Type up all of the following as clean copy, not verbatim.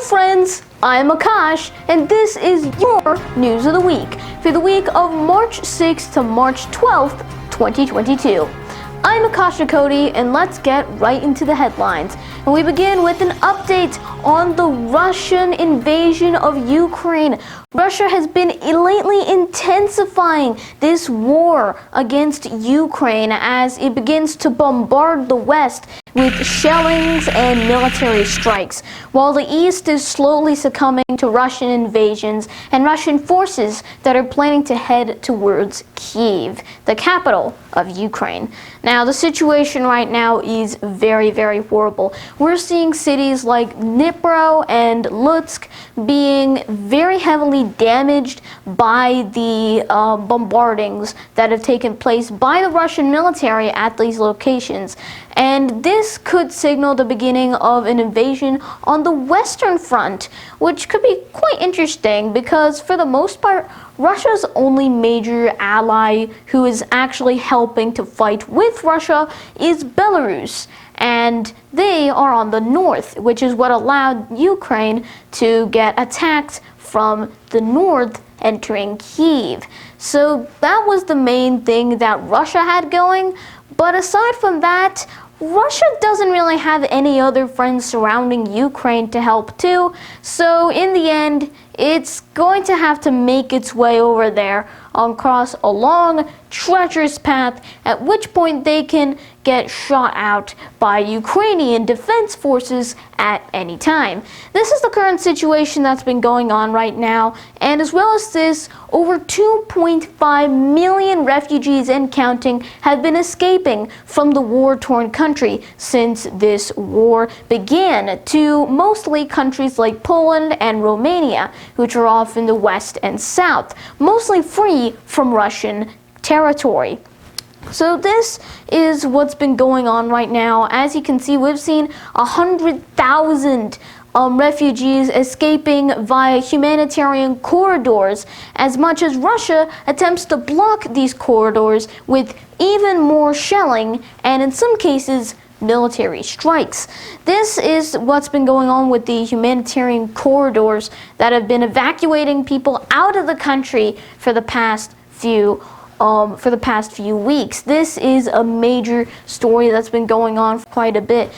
friends, I'm Akash, and this is your News of the Week for the week of March 6th to March 12th, 2022. I'm Akash Cody, and let's get right into the headlines. And we begin with an update on the Russian invasion of Ukraine. Russia has been lately intensifying this war against Ukraine as it begins to bombard the West with shellings and military strikes, while the East is slowly succumbing to Russian invasions and Russian forces that are planning to head towards Kyiv, the capital of Ukraine. Now, the situation right now is very, very horrible. We're seeing cities like Dnipro and Lutsk being very heavily damaged by the bombardings that have taken place by the Russian military at these locations. And this could signal the beginning of an invasion on the Western Front, which could be quite interesting because, for the most part, Russia's only major ally who is actually helping to fight with Russia is Belarus. And they are on the north, which is what allowed Ukraine to get attacked from the north entering Kyiv. So that was the main thing that Russia had going. But aside from that, Russia doesn't really have any other friends surrounding Ukraine to help too, so in the end, it's going to have to make its way over there across a long, treacherous path, at which point they can get shot out by Ukrainian defense forces at any time. This is the current situation that's been going on right now, and as well as this, over 2.5 million refugees and counting have been escaping from the war-torn country since this war began, to mostly countries like Poland and Romania, which are off in the west and south, mostly free from Russian territory. So this is what's been going on right now. As you can see, we've seen 100,000 refugees escaping via humanitarian corridors, as much as Russia attempts to block these corridors with even more shelling and, in some cases, military strikes. This is what's been going on with the humanitarian corridors that have been evacuating people out of the country for the past few weeks. This is a major story that's been going on for quite a bit.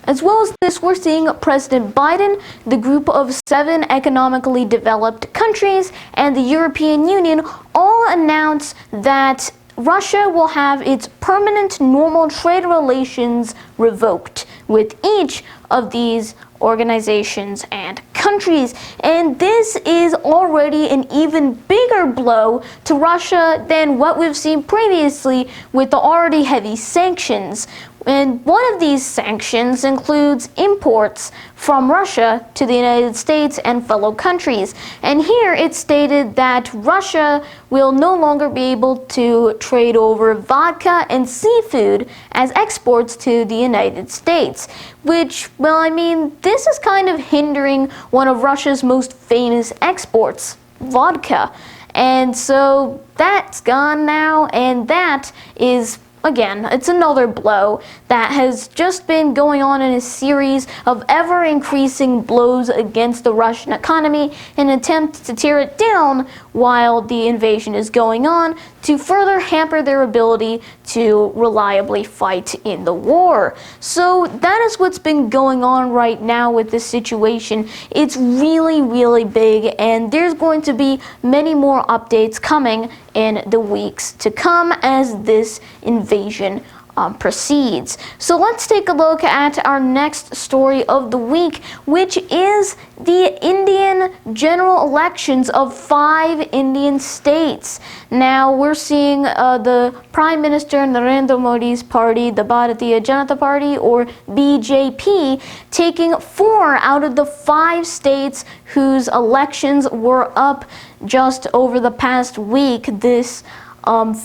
As well as this, we're seeing President Biden, the group of 7 economically developed countries, and the European Union all announce that Russia will have its permanent normal trade relations revoked with each of these organizations and countries. And this is already an even bigger blow to Russia than what we've seen previously with the already heavy sanctions. And one of these sanctions includes imports from Russia to the United States and fellow countries. And here it's stated that Russia will no longer be able to trade over vodka and seafood as exports to the United States. Which, well, I mean, this is kind of hindering one of Russia's most famous exports, vodka. And so that's gone now, and that is, again, it's another blow that has just been going on in a series of ever-increasing blows against the Russian economy in an attempt to tear it down while the invasion is going on, to further hamper their ability to reliably fight in the war. So that is what's been going on right now with this situation. It's really, really big, and there's going to be many more updates coming in the weeks to come as this invasion proceeds. So let's take a look at our next story of the week, which is the Indian general elections of 5 Indian states. Now we're seeing the Prime Minister Narendra Modi's party, the Bharatiya Janata Party, or BJP, taking 4 out of the 5 states whose elections were up just over the past week, this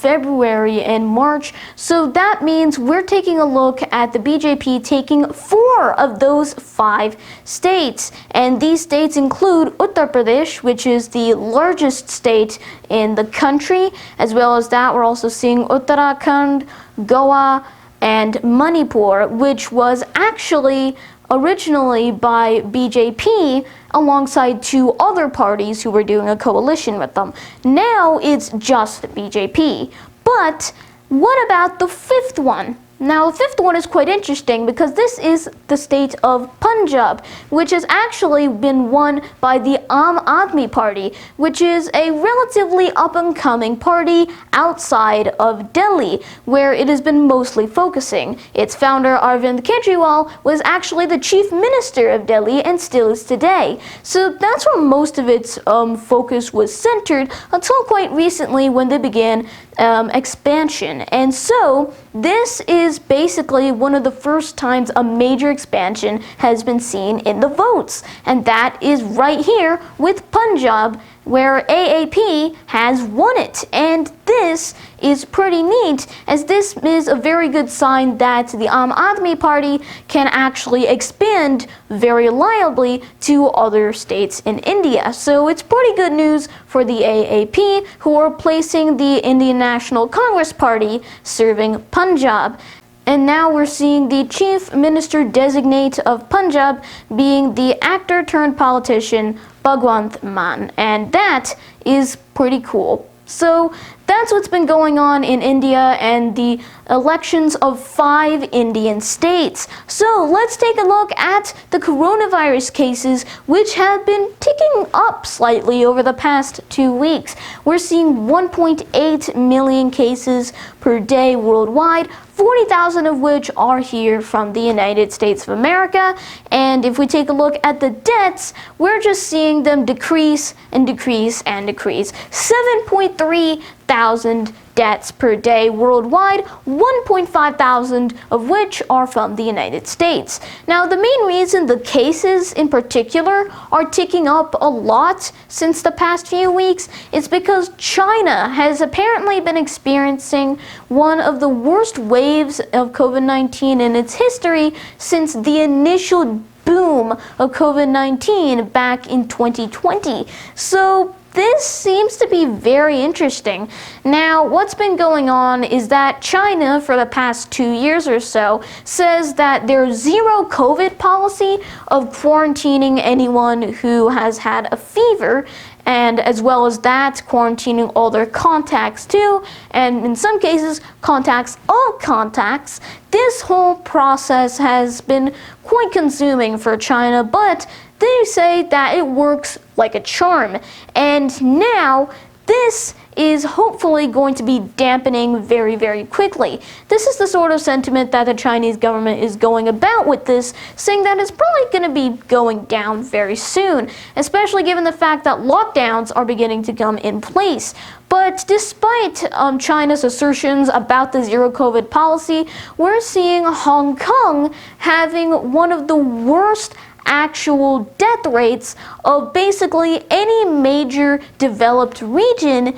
February and March. So that means we're taking a look at the BJP taking 4 of those 5 states. And these states include Uttar Pradesh, which is the largest state in the country. As well as that, we're also seeing Uttarakhand, Goa, and Manipur, which was actually originally by BJP alongside two other parties who were doing a coalition with them. Now it's just the BJP. But what about the fifth one? Now, the fifth one is quite interesting because this is the state of Punjab, which has actually been won by the Aam Aadmi Party, which is a relatively up-and-coming party outside of Delhi, where it has been mostly focusing. Its founder, Arvind Kejriwal, was actually the chief minister of Delhi and still is today. So that's where most of its focus was centered until quite recently when they began expansion. And so this is basically one of the first times a major expansion has been seen in the votes, and that is right here with Punjab, where AAP has won it. And this is pretty neat, as this is a very good sign that the Aam Aadmi Party can actually expand very reliably to other states in India. So it's pretty good news for the AAP, who are replacing the Indian National Congress Party serving Punjab. And now we're seeing the Chief Minister Designate of Punjab being the actor turned politician Bhagwant Mann, and that is pretty cool. So that's what's been going on in India and the elections of 5 Indian states. So let's take a look at the coronavirus cases, which have been ticking up slightly over the past 2 weeks. We're seeing 1.8 million cases per day worldwide, 40,000 of which are here from the United States of America. And if we take a look at the deaths, we're just seeing them decrease and decrease and decrease. 7.3 thousand deaths per day worldwide, 1.5 thousand of which are from the United States. Now, the main reason the cases in particular are ticking up a lot since the past few weeks is because China has apparently been experiencing one of the worst waves of COVID-19 in its history since the initial boom of COVID-19 back in 2020. So this seems to be very interesting. Now, what's been going on is that China, for the past 2 years or so, says that their zero COVID policy of quarantining anyone who has had a fever, and as well as that, quarantining all their contacts too, and in some cases, contacts all contacts. This whole process has been quite consuming for China, but they say that it works like a charm. And now, this is hopefully going to be dampening very, very quickly. This is the sort of sentiment that the Chinese government is going about with this, saying that it's probably going to be going down very soon, especially given the fact that lockdowns are beginning to come in place. But despite China's assertions about the zero COVID policy, we're seeing Hong Kong having one of the worst actual death rates of basically any major developed region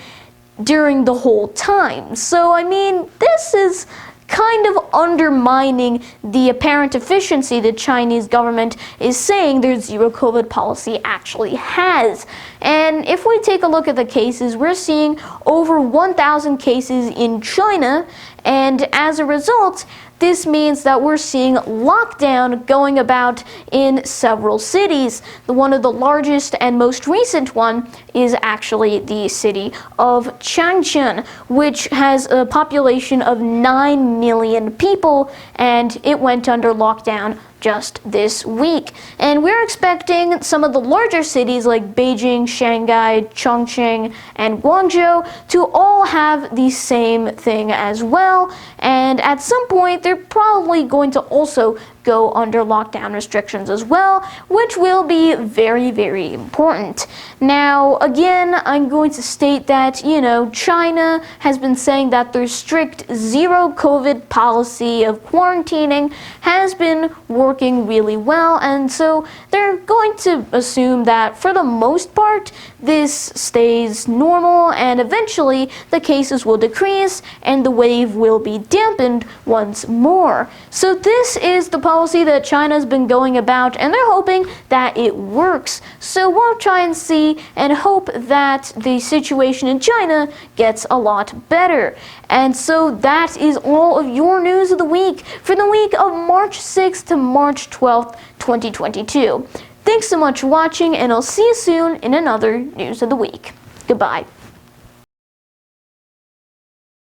during the whole time. So, I mean, this is kind of undermining the apparent efficiency the Chinese government is saying their zero COVID policy actually has. And if we take a look at the cases, we're seeing over 1,000 cases in China, and as a result, this means that we're seeing lockdown going about in several cities. One of the largest and most recent one is actually the city of Changchun, which has a population of 9 million people, and it went under lockdown just this week. And we're expecting some of the larger cities like Beijing, Shanghai, Chongqing, and Guangzhou to all have the same thing as well. And at some point, they're probably going to also go under lockdown restrictions as well, which will be very, very important. Now, again, I'm going to state that, China has been saying that their strict zero COVID policy of quarantining has been working really well, and so they're going to assume that for the most part, this stays normal, and eventually the cases will decrease and the wave will be dampened once more. So this is the policy that China's been going about, and they're hoping that it works. So we'll try and see and hope that the situation in China gets a lot better. And so that is all of your news of the week for the week of March 6th to March 12th, 2022. Thanks so much for watching, and I'll see you soon in another News of the Week. Goodbye.